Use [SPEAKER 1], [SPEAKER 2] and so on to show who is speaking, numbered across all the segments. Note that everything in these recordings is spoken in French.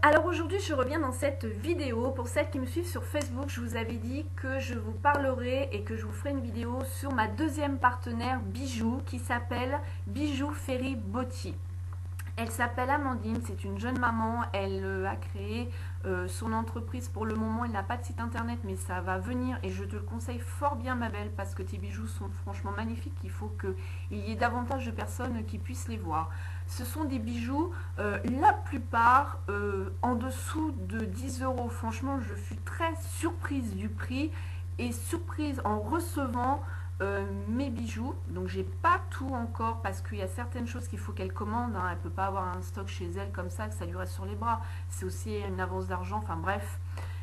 [SPEAKER 1] Alors aujourd'hui je reviens dans cette vidéo. Pour celles qui me suivent sur Facebook, je vous avais dit que je vous parlerai et que je vous ferai une vidéo sur ma deuxième partenaire Bijou qui s'appelle Bijou Ferry Botti. Elle s'appelle Amandine, c'est une jeune maman, elle a créé son entreprise. Pour le moment elle n'a pas de site internet mais ça va venir et je te le conseille fort bien ma belle parce que tes bijoux sont franchement magnifiques. Il faut qu'il y ait davantage de personnes qui puissent les voir. Ce sont des bijoux, la plupart en dessous de 10 euros. Franchement je suis très surprise du prix et surprise en recevant mes bijoux. Donc j'ai pas tout encore parce qu'il y a certaines choses qu'il faut qu'elle commande, hein. Elle peut pas avoir un stock chez elle comme ça que ça lui reste sur les bras, c'est aussi une avance d'argent, enfin bref.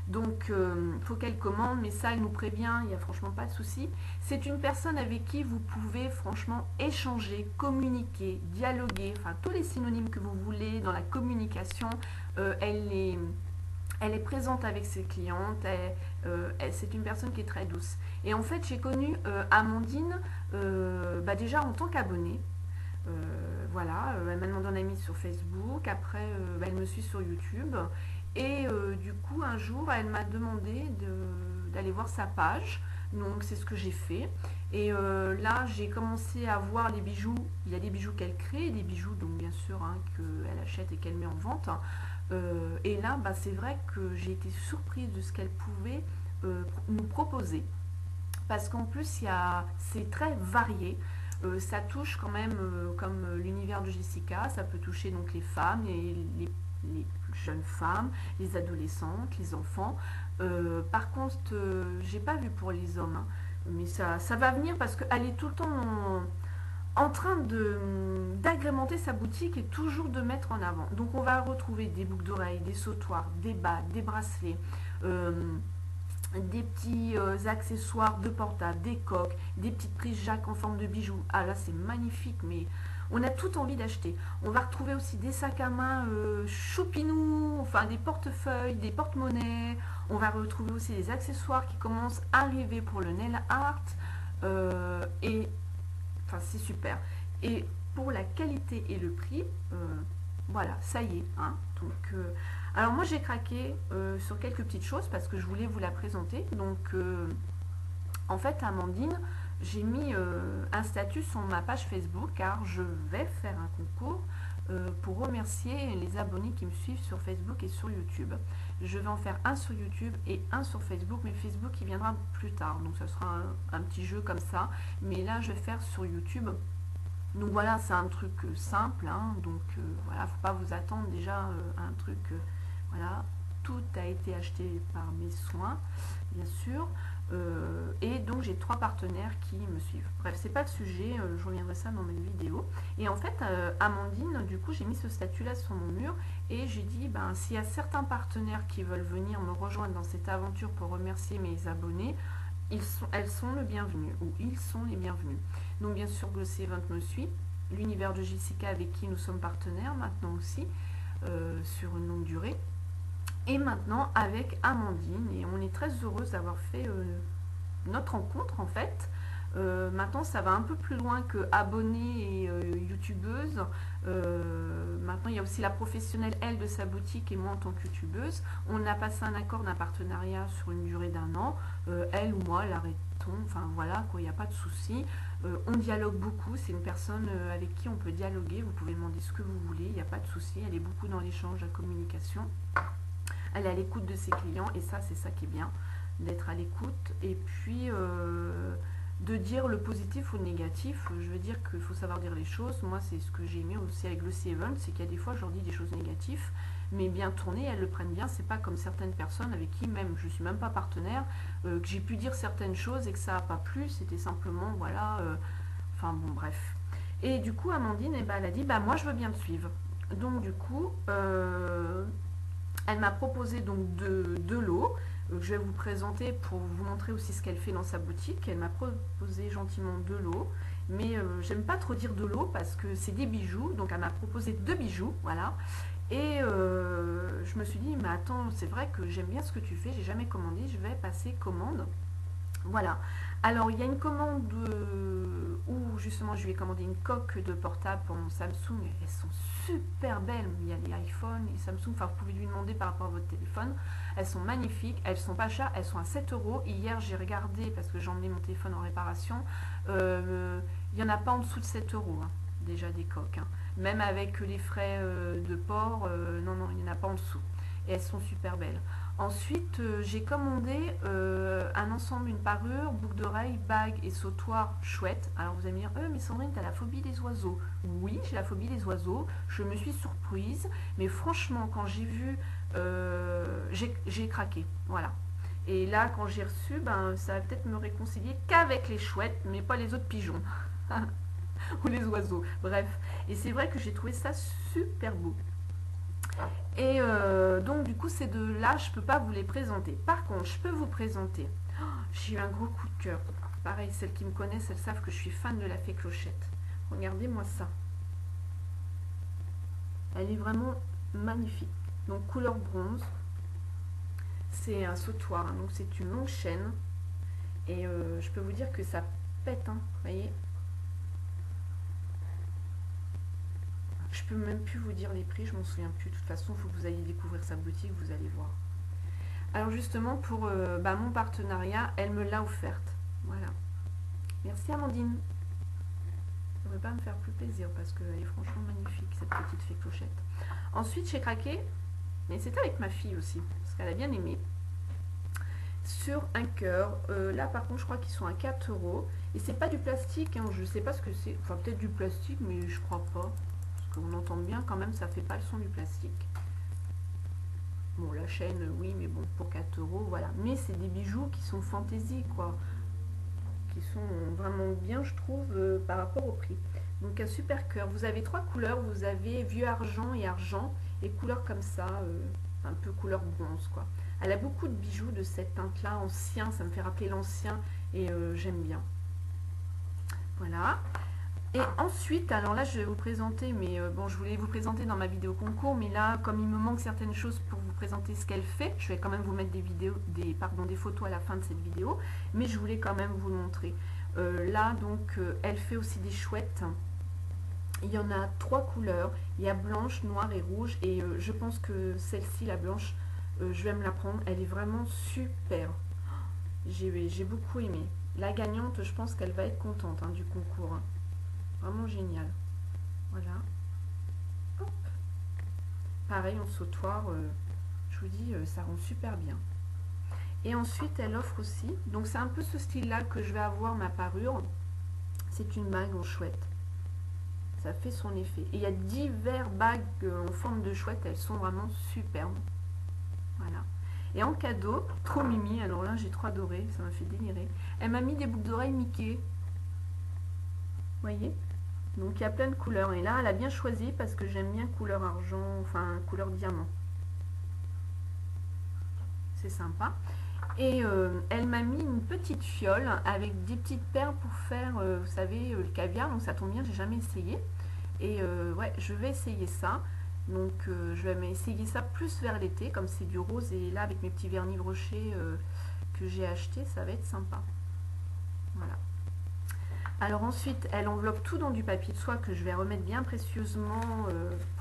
[SPEAKER 1] Donc il faut qu'elle commande, mais ça elle nous prévient, il n'y a franchement pas de souci. C'est une personne avec qui vous pouvez franchement échanger, communiquer, dialoguer, enfin tous les synonymes que vous voulez dans la communication. Elle est présente avec ses clientes, c'est une personne qui est très douce. Et en fait, j'ai connu Amandine déjà en tant qu'abonnée. Voilà, elle m'a demandé un ami sur Facebook, après elle me suit sur YouTube. Et du coup, un jour, elle m'a demandé d'aller voir sa page. Donc, c'est ce que j'ai fait. Et là, j'ai commencé à voir les bijoux. Il y a des bijoux qu'elle crée, des bijoux, donc bien sûr, hein, qu'elle achète et qu'elle met en vente. Et là, c'est vrai que j'ai été surprise de ce qu'elle pouvait nous proposer. Parce qu'en plus, c'est très varié. Ça touche quand même, comme l'univers de Jessica, ça peut toucher donc les femmes, les jeunes femmes, les adolescentes, les enfants. Par contre, j'ai pas vu pour les hommes, hein, mais ça va venir parce qu'elle est tout le temps en train d'agrémenter sa boutique et toujours de mettre en avant. Donc on va retrouver des boucles d'oreilles, des sautoirs, des bas, des bracelets, des petits accessoires de portable, des coques, des petites prises Jacques en forme de bijoux. Ah là c'est magnifique, mais on a tout envie d'acheter. On va retrouver aussi des sacs à main choupinous, enfin des portefeuilles, des porte-monnaies. On va retrouver aussi des accessoires qui commencent à arriver pour le nail art. Et enfin c'est super. Et pour la qualité et le prix, voilà, ça y est, hein. Donc alors moi j'ai craqué sur quelques petites choses parce que je voulais vous la présenter. Donc en fait Amandine, j'ai mis un statut sur ma page Facebook car je vais faire un concours pour remercier les abonnés qui me suivent sur Facebook et sur YouTube. Je vais en faire un sur YouTube et un sur Facebook, mais Facebook il viendra plus tard, donc ça sera un petit jeu comme ça. Mais là je vais faire sur YouTube. Donc voilà, c'est un truc simple, hein. Donc voilà, faut pas vous attendre déjà à un truc, voilà, tout a été acheté par mes soins, bien sûr. Et donc j'ai 3 partenaires qui me suivent. Bref, c'est pas le sujet, je reviendrai ça dans mes vidéos. Et en fait, Amandine, du coup, j'ai mis ce statut là sur mon mur et j'ai dit, s'il y a certains partenaires qui veulent venir me rejoindre dans cette aventure pour remercier mes abonnés, elles sont le bienvenu, ou ils sont les bienvenus. Donc bien sûr, Glossy Event me suit, l'univers de Jessica avec qui nous sommes partenaires maintenant aussi, sur une longue durée. Et maintenant avec Amandine, et on est très heureuse d'avoir fait notre rencontre en fait. Maintenant ça va un peu plus loin que abonnée et youtubeuse. Maintenant il y a aussi la professionnelle elle de sa boutique et moi en tant que youtubeuse. On a passé un accord d'un partenariat sur une durée d'1 an. Elle ou moi l'arrêtons, enfin voilà quoi, il n'y a pas de souci. On dialogue beaucoup, c'est une personne avec qui on peut dialoguer, vous pouvez demander ce que vous voulez, il n'y a pas de souci. Elle est beaucoup dans l'échange, la communication. Elle est à l'écoute de ses clients et ça c'est ça qui est bien, d'être à l'écoute et puis de dire le positif ou le négatif. Je veux dire qu'il faut savoir dire les choses. Moi c'est ce que j'ai aimé aussi avec le C-Event, c'est qu'il y a des fois je leur dis des choses négatives mais bien tournées, elles le prennent bien. C'est pas comme certaines personnes avec qui même je suis même pas partenaire, que j'ai pu dire certaines choses et que ça n'a pas plu, c'était simplement voilà, enfin bon bref. Et du coup Amandine elle a dit moi je veux bien te suivre. Donc du coup elle m'a proposé donc deux lots que je vais vous présenter pour vous montrer aussi ce qu'elle fait dans sa boutique. Elle m'a proposé gentiment 2 lots, mais j'aime pas trop dire 2 lots parce que c'est des bijoux, donc elle m'a proposé 2 bijoux, voilà. Et je me suis dit, mais attends, c'est vrai que j'aime bien ce que tu fais, j'ai jamais commandé, je vais passer commande. Voilà. Alors, il y a une commande où justement, je lui ai commandé une coque de portable pour mon Samsung. Elles sont super belles. Il y a les iPhones, les Samsung. Enfin, vous pouvez lui demander par rapport à votre téléphone. Elles sont magnifiques. Elles sont pas chères. Elles sont à 7 euros. Hier, j'ai regardé parce que j'ai emmené mon téléphone en réparation. Il n'y en a pas en dessous de 7 euros. Hein, déjà des coques. Hein. Même avec les frais de port, non, non, il n'y en a pas en dessous. Et elles sont super belles. Ensuite, j'ai commandé un ensemble, une parure, boucle d'oreille, bague et sautoir chouette. Alors vous allez me dire, mais Sandrine, t'as la phobie des oiseaux. Oui, j'ai la phobie des oiseaux. Je me suis surprise. Mais franchement, quand j'ai vu, j'ai craqué. Voilà. Et là, quand j'ai reçu, ben, ça va peut-être me réconcilier qu'avec les chouettes, mais pas les autres pigeons. Ou les oiseaux. Bref. Et c'est vrai que j'ai trouvé ça super beau. Et donc du coup ces deux-là, je ne peux pas vous les présenter. Par contre, je peux vous présenter. Oh, j'ai eu un gros coup de cœur. Pareil, celles qui me connaissent, elles savent que je suis fan de la fée Clochette. Regardez-moi ça. Elle est vraiment magnifique. Donc couleur bronze. C'est un sautoir, hein, donc c'est une longue chaîne. Et je peux vous dire que ça pète, hein, vous voyez. Je peux même plus vous dire les prix, je m'en souviens plus. De toute façon, il faut que vous ayez découvrir sa boutique, vous allez voir. Alors justement, pour mon partenariat, elle me l'a offerte. Voilà. Merci Amandine. Ça ne devrait pas me faire plus plaisir parce qu'elle est franchement magnifique, cette petite fée Clochette. Ensuite, j'ai craqué, mais c'était avec ma fille aussi, parce qu'elle a bien aimé, sur un cœur. Là, par contre, je crois qu'ils sont à 4 euros. Et c'est pas du plastique, hein, je ne sais pas ce que c'est. Enfin, peut-être du plastique, mais je crois pas. On entend bien quand même, ça fait pas le son du plastique. Bon, la chaîne, oui, mais bon, pour 4 euros, voilà. Mais c'est des bijoux qui sont fantaisie, quoi. Qui sont vraiment bien, je trouve, par rapport au prix. Donc, un super cœur. Vous avez 3 couleurs. Vous avez vieux argent et argent. Et couleurs comme ça, un peu couleur bronze, quoi. Elle a beaucoup de bijoux de cette teinte-là, ancien. Ça me fait rappeler l'ancien. Et j'aime bien. Voilà. Et ensuite, alors là, je vais vous présenter, mais bon, je voulais vous présenter dans ma vidéo concours, mais là, comme il me manque certaines choses pour vous présenter ce qu'elle fait, je vais quand même vous mettre des vidéos, des photos à la fin de cette vidéo, mais je voulais quand même vous le montrer. Là, donc, elle fait aussi des chouettes. Il y en a 3 couleurs. Il y a blanche, noire et rouge, et je pense que celle-ci, la blanche, je vais me la prendre. Elle est vraiment super. J'ai beaucoup aimé. La gagnante, je pense qu'elle va être contente hein, du concours. Hein. Vraiment génial. Voilà. Hop. Pareil en sautoir, je vous dis, ça rend super bien. Et ensuite, elle offre aussi, donc c'est un peu ce style-là que je vais avoir ma parure. C'est une bague en chouette. Ça fait son effet. Et il y a divers bagues en forme de chouette, elles sont vraiment superbes. Voilà. Et en cadeau, trop mimi, alors là j'ai trop adoré, ça m'a fait délirer. Elle m'a mis des boucles d'oreilles Mickey. Vous voyez? Donc il y a plein de couleurs. Et là, elle a bien choisi parce que j'aime bien couleur argent, enfin couleur diamant. C'est sympa. Et elle m'a mis une petite fiole avec des petites perles pour faire, vous savez, le caviar. Donc ça tombe bien, j'ai jamais essayé. Et ouais, je vais essayer ça. Donc je vais essayer ça plus vers l'été, comme c'est du rose. Et là, avec mes petits vernis brochés que j'ai acheté, ça va être sympa. Voilà. Alors ensuite, elle enveloppe tout dans du papier de soie que je vais remettre bien précieusement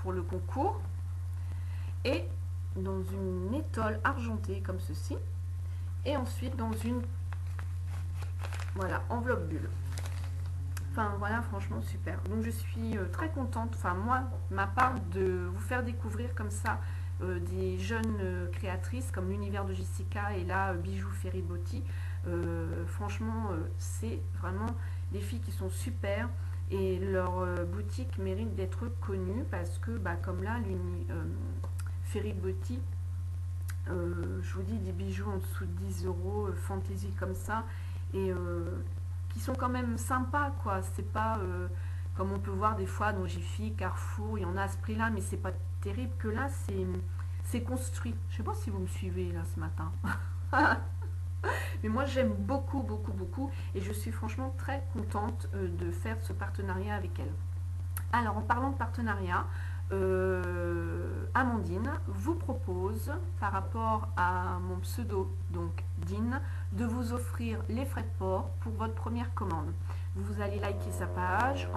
[SPEAKER 1] pour le concours. Et dans une étole argentée comme ceci. Et ensuite dans une voilà, enveloppe bulle. Enfin voilà, franchement super. Donc je suis très contente, enfin moi, ma part, de vous faire découvrir comme ça des jeunes créatrices comme l'univers de Jessica et là Bijoux Feribotti. Franchement, c'est vraiment des filles qui sont super et leur boutique mérite d'être connue parce que bah, comme là Feribotti, je vous dis des bijoux en dessous de 10 euros, fantaisie comme ça, et qui sont quand même sympas quoi. C'est pas comme on peut voir des fois dans Jiffy, Carrefour, il y en a à ce prix là, mais c'est pas terrible. Que là c'est construit. Je sais pas si vous me suivez là ce matin. Mais moi j'aime beaucoup et je suis franchement très contente de faire ce partenariat avec elle. Alors en parlant de partenariat, Amandine vous propose par rapport à mon pseudo donc Dine de vous offrir les frais de port pour votre première commande. Vous allez liker sa page,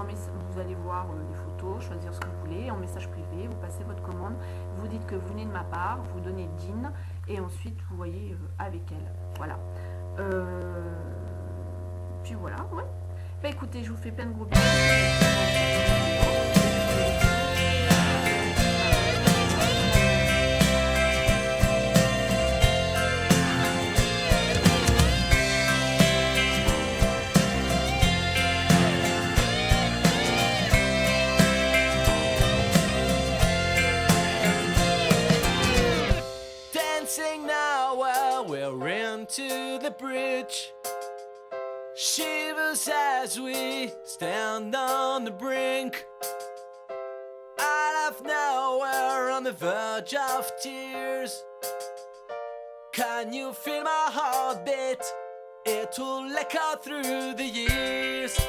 [SPEAKER 1] vous allez voir les photos, choisir ce que vous voulez, en message privé, vous passez votre commande, vous dites que vous venez de ma part, vous donnez DIN et ensuite vous voyez avec elle. Voilà. Puis voilà, ouais. Bah écoutez, je vous fais plein de gros bisous.
[SPEAKER 2] Dancing now while we're into the bridge. Shivers as we stand on the brink. Out of nowhere on the verge of tears. Can you feel my heartbeat? It will echo through the years.